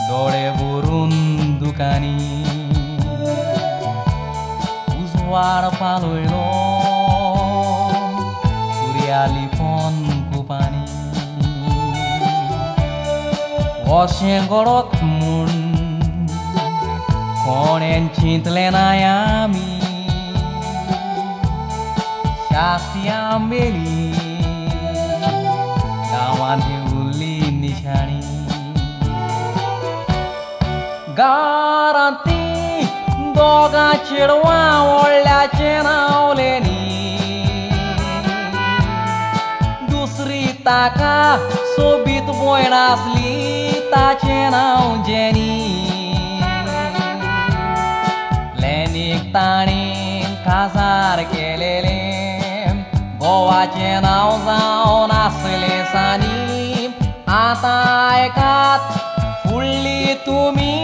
डोळे भरून दुकानी उजवाड पालोयलो सूर्याली पोन पाणी अशें गडत म्हूण कोणें चिंतलें नाय आमी शास्ती आंबेली गांवांत उरली निशाणी गारांती दोगां चेडवां व्हडल्याचें नावलेनी दुसरी ताका सोबीत भयण आसली ताचें नांव जेनी लेनीक ताणें काजार केलेलें घोवाचें नांव जावन आसलें सानी आतां आयकात फुडली तुमी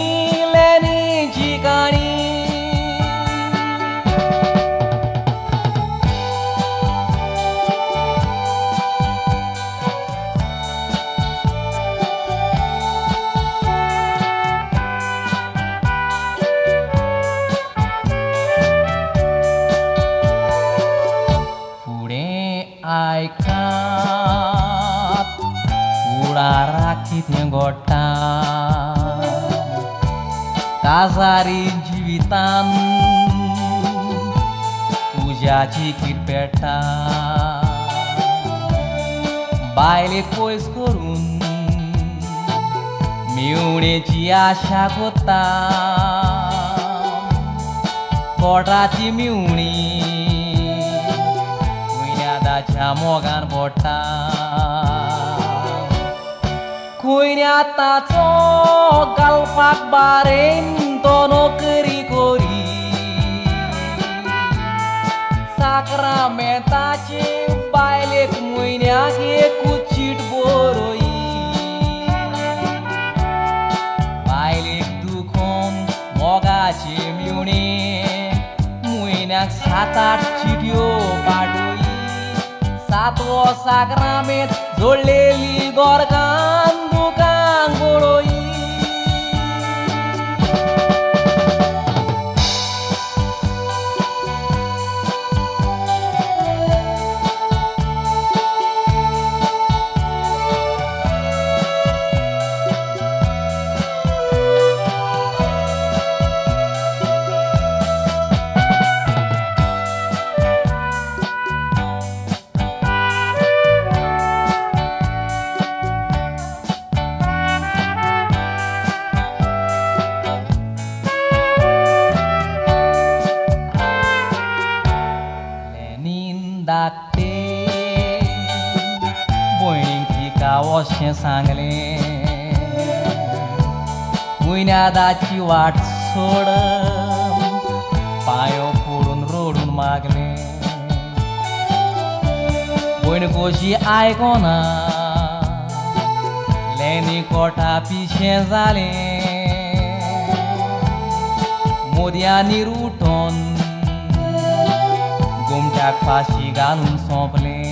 लेनीची काणी आयकात फुडाराक कितें घडटा काजारी जिवितान उज्याची कीट पेट्टा बायलेक पयस करून मेवणेची आशा कोत्ता कोटाची मेवणी कुयन्यादाच्या मोगान पडटा कुयन्या ताचो घालपाक बारेन तो नोकरी कोरी साक्रामेंताचे बायलेक म्हयन्याक एकूच चीट बरोई बायलेक दुखोवन मोगाचे मेवणे म्हयन्याक 7-8 चिटयो पाठोई सातवो साक्रामेंत जोडलेली गोरकान दुकान बरोई धाकटे भयणीक तिका अशें सांगलें कुयन्यादाची वाट सोड पांयो फोडून रोडून मागलें भयण कशी आयकोना लेनी कोटा पिशें जालें मोदयांनी उठोन घुमट्याक फाशी घालून सोंपलें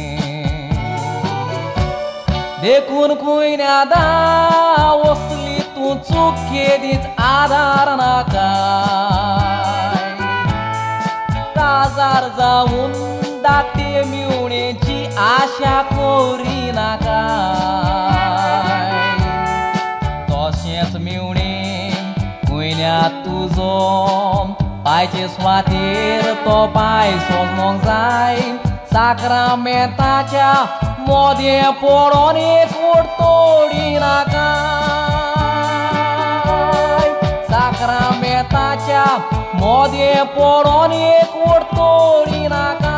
देखून कुयन्यादा वसली तूं चूक केदीच आधार नाका काजार जावून धाकटे मेवणेची आशा करी नाका तशेंच मेवणे कुयन्या तुजो पायचे स्वातेर तो पाय सोजमोंक जाय साक्रामेंताच्या मोदें पडोन एक वट तोडी नाका साक्रामेंताच्या मोदें पडोन एक वट तोडी नाका